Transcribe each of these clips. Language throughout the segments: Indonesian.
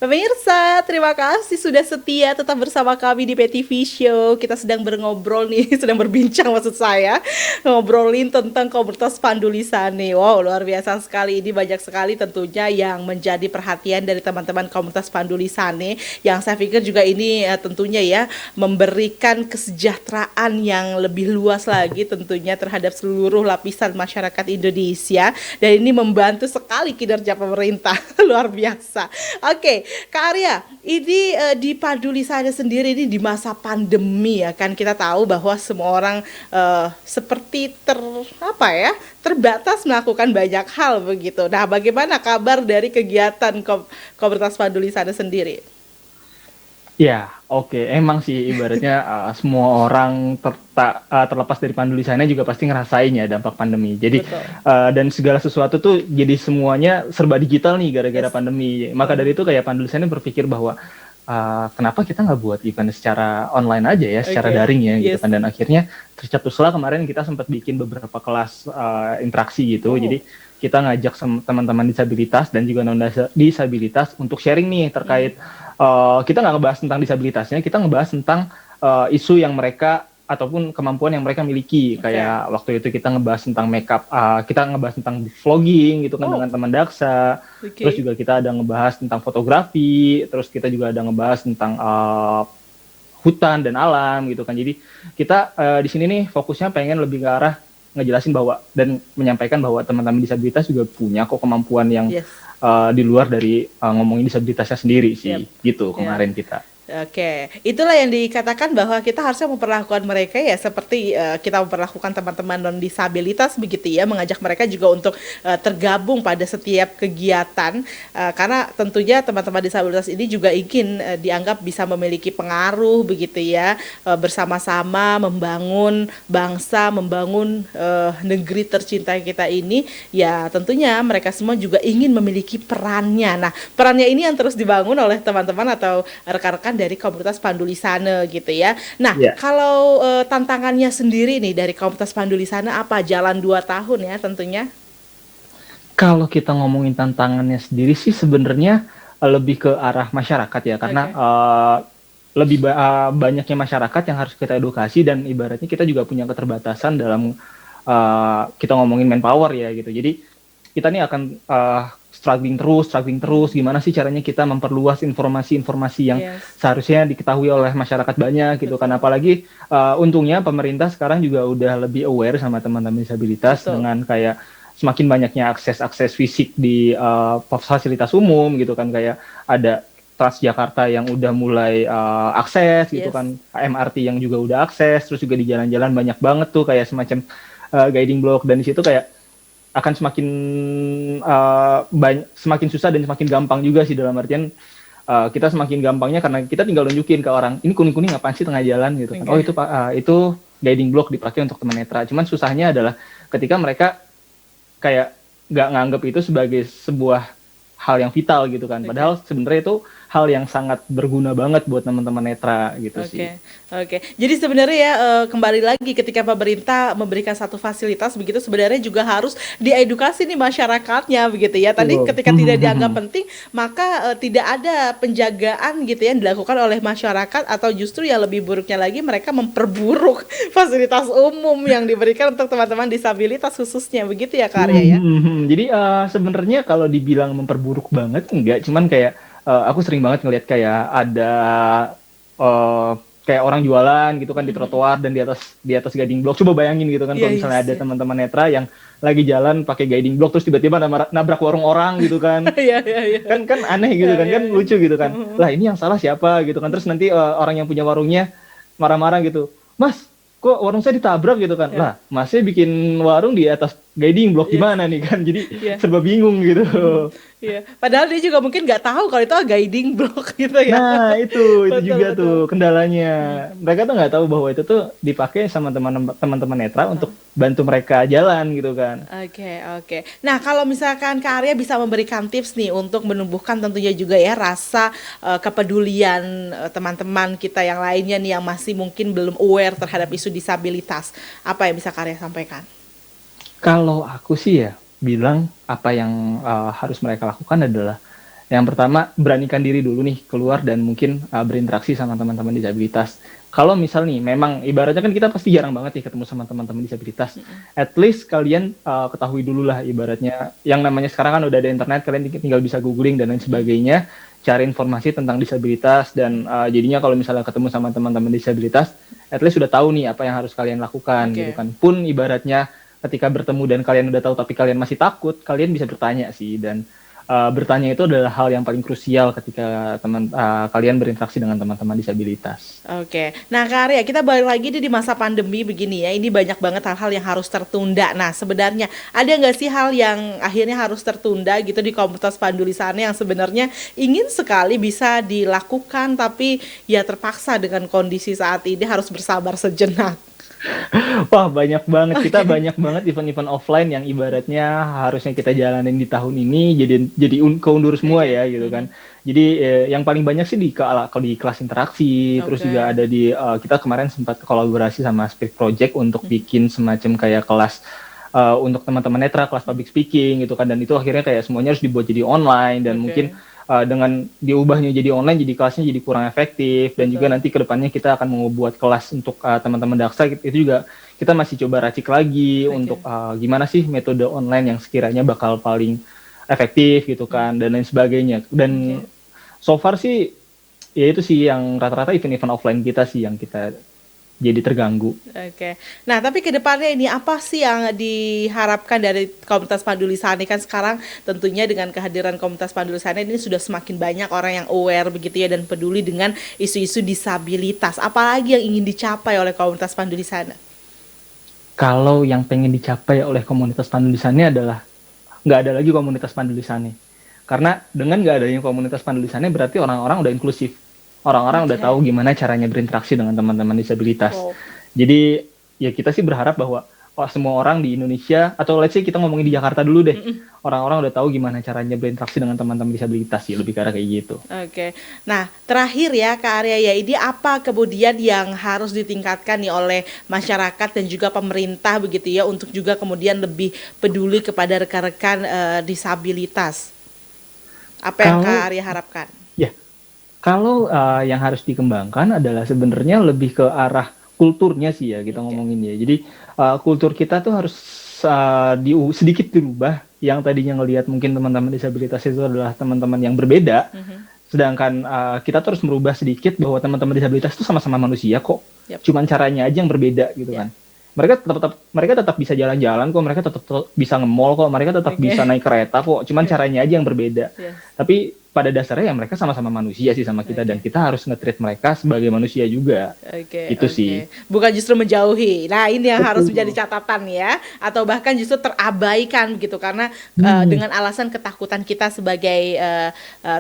Pemirsa, terima kasih sudah setia tetap bersama kami di PTV Show. Kita sedang ngobrol nih, sedang berbincang maksud saya, ngobrolin tentang komunitas Pandu Lisane. Wow, luar biasa sekali. Ini banyak sekali tentunya yang menjadi perhatian dari teman-teman komunitas Pandu Lisane. Yang saya pikir juga ini tentunya ya memberikan kesejahteraan yang lebih luas lagi tentunya terhadap seluruh lapisan masyarakat Indonesia. Dan ini membantu sekali kinerja pemerintah. Luar biasa. Oke, Kak Arya, ini di Paduli saya sendiri ini di masa pandemi ya kan kita tahu bahwa semua orang seperti terbatas melakukan banyak hal begitu. Nah, bagaimana kabar dari kegiatan komunitas Paduli sana sendiri? Ya, oke. Emang sih ibaratnya semua orang terlepas dari pandulisannya juga pasti ngerasain ya dampak pandemi. Jadi Betul. dan segala sesuatu tuh jadi semuanya serba digital nih gara-gara Yes. pandemi. Maka dari itu kayak pandulisannya berpikir bahwa kenapa kita nggak buat event secara online aja ya, secara Oke. daring ya gitu Yes. kan. Dan akhirnya tercetuslah kemarin kita sempat bikin beberapa kelas interaksi gitu. Oh. Jadi kita ngajak teman-teman disabilitas dan juga non disabilitas untuk sharing nih terkait kita nggak ngebahas tentang disabilitasnya, kita ngebahas tentang isu yang mereka ataupun kemampuan yang mereka miliki. Kayak waktu itu kita ngebahas tentang makeup, kita ngebahas tentang vlogging gitu kan Oh. dengan teman Daksa. Terus Oke. juga kita ada ngebahas tentang fotografi, terus kita juga ada ngebahas tentang hutan dan alam gitu kan. Jadi kita di sini nih fokusnya pengen lebih ke arah ngejelasin bahwa dan menyampaikan bahwa teman-teman disabilitas juga punya kok kemampuan yang Yes. di luar dari ngomongin disabilitasnya sendiri sih, Yep. gitu Ya. kemarin kita. Oke, itulah yang dikatakan bahwa kita harusnya memperlakukan mereka ya seperti kita memperlakukan teman-teman non disabilitas begitu ya, mengajak mereka juga untuk tergabung pada setiap kegiatan karena tentunya teman-teman disabilitas ini juga ingin dianggap bisa memiliki pengaruh begitu ya, bersama-sama membangun bangsa, membangun negeri tercinta kita ini ya tentunya mereka semua juga ingin memiliki perannya. Nah, perannya ini yang terus dibangun oleh teman-teman atau rekan-rekan dari komunitas Pandulisana gitu ya. Nah, Ya, kalau tantangannya sendiri nih dari komunitas Pandulisana apa? Jalan 2 tahun ya tentunya. kalau kita ngomongin tantangannya sendiri sih sebenarnya lebih ke arah masyarakat ya, karena Oke. lebih banyaknya masyarakat yang harus kita edukasi dan ibaratnya kita juga punya keterbatasan dalam kita ngomongin manpower ya gitu. Jadi kita nih akan struggling terus. Gimana sih caranya kita memperluas informasi-informasi yang Yes. seharusnya diketahui oleh masyarakat banyak gitu kan. Betul. Apalagi untungnya pemerintah sekarang juga udah lebih aware sama teman-teman disabilitas Betul. dengan kayak semakin banyaknya akses fisik di fasilitas umum gitu kan, kayak ada Transjakarta yang udah mulai akses gitu Yes. kan, MRT yang juga udah akses, terus juga di jalan-jalan banyak banget tuh kayak semacam guiding block, dan di situ kayak akan semakin susah dan semakin gampang juga sih, dalam artian kita semakin gampangnya karena kita tinggal nunjukin ke orang ini kuning-kuning apaan sih tengah jalan gitu kan. Okay. Oh itu guiding block dipakai untuk tunanetra. Cuman susahnya adalah ketika mereka kayak nggak nganggap itu sebagai sebuah hal yang vital gitu kan. Padahal sebenarnya itu hal yang sangat berguna banget buat teman-teman netra gitu sih. Oke. Jadi sebenarnya ya kembali lagi ketika pemerintah memberikan satu fasilitas begitu sebenarnya juga harus diedukasi nih masyarakatnya begitu ya. Tadi ketika tidak dianggap penting maka tidak ada penjagaan gitu ya yang dilakukan oleh masyarakat atau justru yang lebih buruknya lagi mereka memperburuk fasilitas umum yang diberikan untuk teman-teman disabilitas khususnya begitu ya Kak Arya ya. Jadi sebenarnya kalau dibilang memperburuk banget enggak, cuman kayak aku sering banget ngelihat kayak ada kayak orang jualan gitu kan di trotoar dan di atas guiding block. Coba bayangin gitu kan kalau misalnya ada teman-teman netra yang lagi jalan pakai guiding block terus tiba-tiba nabrak warung orang gitu kan. kan aneh gitu kan, kan lucu gitu kan. Lah ini yang salah siapa gitu kan. Terus nanti orang yang punya warungnya marah-marah gitu. Mas, kok warung saya ditabrak gitu kan. Lah, masnya bikin warung di atas guiding block gimana nih kan. Jadi serba bingung gitu. Iya, padahal dia juga mungkin nggak tahu kalau itu guiding block gitu ya. Nah, itu juga tuh kendalanya. Mereka tuh nggak tahu bahwa itu tuh dipakai sama teman-teman netra untuk bantu mereka jalan gitu kan. Oke. Nah, kalau misalkan Kak Arya bisa memberikan tips nih untuk menumbuhkan tentunya juga ya rasa kepedulian teman-teman kita yang lainnya nih yang masih mungkin belum aware terhadap isu disabilitas. Apa yang bisa Kak Arya sampaikan? Kalau aku sih ya bilang apa yang harus mereka lakukan adalah Yang pertama, beranikan diri dulu nih keluar dan mungkin berinteraksi sama teman-teman disabilitas. Kalau misal nih, memang ibaratnya kan kita pasti jarang banget nih ketemu sama teman-teman disabilitas. At least kalian ketahui dulu lah ibaratnya, yang namanya sekarang kan udah ada internet, kalian tinggal bisa googling dan lain sebagainya, cari informasi tentang disabilitas, dan jadinya kalau misalnya ketemu sama teman-teman disabilitas, at least sudah tahu nih apa yang harus kalian lakukan gitu kan. Pun ibaratnya ketika bertemu dan kalian udah tahu tapi kalian masih takut, kalian bisa bertanya sih, dan bertanya itu adalah hal yang paling krusial ketika kalian berinteraksi dengan teman-teman disabilitas. Oke, nah Kak Arya, kita balik lagi di masa pandemi begini ya, ini banyak banget hal-hal yang harus tertunda. Nah sebenarnya ada nggak sih hal yang akhirnya harus tertunda gitu di komunitas Pandulisane yang sebenarnya ingin sekali bisa dilakukan tapi ya terpaksa dengan kondisi saat ini harus bersabar sejenak? Wah, banyak banget. Kita banyak banget event-event offline yang ibaratnya harusnya kita jalanin di tahun ini jadi keundur semua ya gitu kan. Jadi yang paling banyak sih di kelas interaksi, terus juga ada di kita kemarin sempat kolaborasi sama Speak Project untuk bikin semacam kayak kelas untuk teman-teman netra, kelas public speaking gitu kan, dan itu akhirnya kayak semuanya harus dibuat jadi online, dan mungkin dengan diubahnya jadi online, jadi kelasnya jadi kurang efektif, dan juga nanti kedepannya kita akan membuat kelas untuk teman-teman daksa, itu juga kita masih coba racik lagi untuk gimana sih metode online yang sekiranya bakal paling efektif gitu kan, dan lain sebagainya. Dan so far sih ya itu sih yang rata-rata event-event offline kita sih yang kita jadi terganggu. Nah tapi kedepannya ini apa sih yang diharapkan dari komunitas Pandulisane? Kan sekarang tentunya dengan kehadiran komunitas Pandulisane ini sudah semakin banyak orang yang aware begitu ya dan peduli dengan isu-isu disabilitas. Apalagi yang ingin dicapai oleh komunitas Pandulisane? Kalau yang pengen dicapai oleh komunitas Pandulisane adalah nggak ada lagi komunitas Pandulisane. Karena dengan nggak adanya komunitas Pandulisane berarti orang-orang udah inklusif. Orang-orang udah tahu gimana caranya berinteraksi dengan teman-teman disabilitas. Jadi ya kita sih berharap bahwa semua orang di Indonesia, atau let's say kita ngomongin di Jakarta dulu deh, orang-orang udah tahu gimana caranya berinteraksi dengan teman-teman disabilitas sih, lebih ke arah kayak gitu. Nah terakhir ya Kak Arya ya, ini apa kemudian yang harus ditingkatkan nih oleh masyarakat dan juga pemerintah begitu ya, untuk juga kemudian lebih peduli kepada rekan-rekan disabilitas? Apa yang Kak Arya harapkan? Kalau yang harus dikembangkan adalah sebenarnya lebih ke arah kulturnya sih ya, kita ngomongin ya. Jadi kultur kita tuh harus sedikit dirubah. Yang tadinya ngelihat mungkin teman-teman disabilitas itu adalah teman-teman yang berbeda, sedangkan kita terus merubah sedikit bahwa teman-teman disabilitas itu sama-sama manusia kok. Cuman caranya aja yang berbeda gitu kan. Mereka tetap bisa jalan-jalan kok, mereka tetap bisa nge-mall kok, mereka tetap bisa naik kereta kok. Cuman caranya aja yang berbeda. Tapi pada dasarnya ya mereka sama-sama manusia sih sama kita, dan kita harus nge-treat mereka sebagai manusia juga. Itu sih. Bukan justru menjauhi. Nah, ini yang harus menjadi catatan ya, atau bahkan justru terabaikan begitu karena dengan alasan ketakutan kita sebagai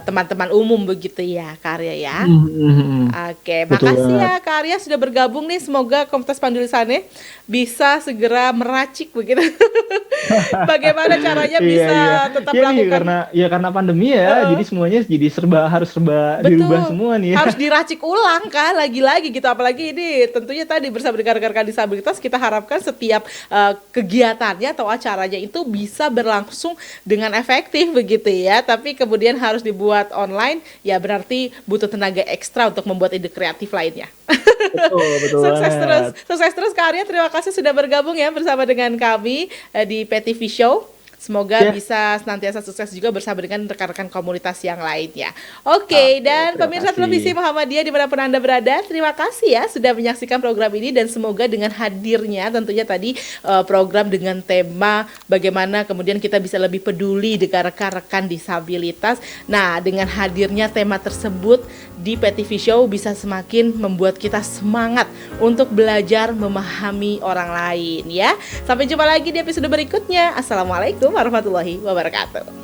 teman-teman umum begitu ya, Kak Arya ya. Makasih ya Kak Arya sudah bergabung nih. Semoga komunitas Pandulisane bisa segera meracik begitu. Bagaimana caranya bisa tetap melakukan karena pandemi ya, jadi semuanya harus serba dirubah semua nih. Harus diracik ulang kan, lagi-lagi gitu. Apalagi ini tentunya tadi bersama dengan rekan-rekan disabilitas, kita harapkan setiap kegiatannya atau acaranya itu bisa berlangsung dengan efektif begitu ya. Tapi kemudian harus dibuat online, ya berarti butuh tenaga ekstra untuk membuat ide kreatif lainnya. Betul Sukses terus Kak Arya, terima kasih sudah bergabung ya bersama dengan kami di PTV Show. Semoga bisa senantiasa sukses juga bersama dengan rekan-rekan komunitas yang lainnya. Dan pemirsa televisi Muhammadiyah dimanapun Anda berada, terima kasih ya sudah menyaksikan program ini, dan semoga dengan hadirnya tentunya tadi program dengan tema bagaimana kemudian kita bisa lebih peduli dengan rekan-rekan disabilitas. Nah, dengan hadirnya tema tersebut di PTV Show bisa semakin membuat kita semangat untuk belajar memahami orang lain ya. Sampai jumpa lagi di episode berikutnya. Assalamualaikum warahmatullahi wabarakatuh.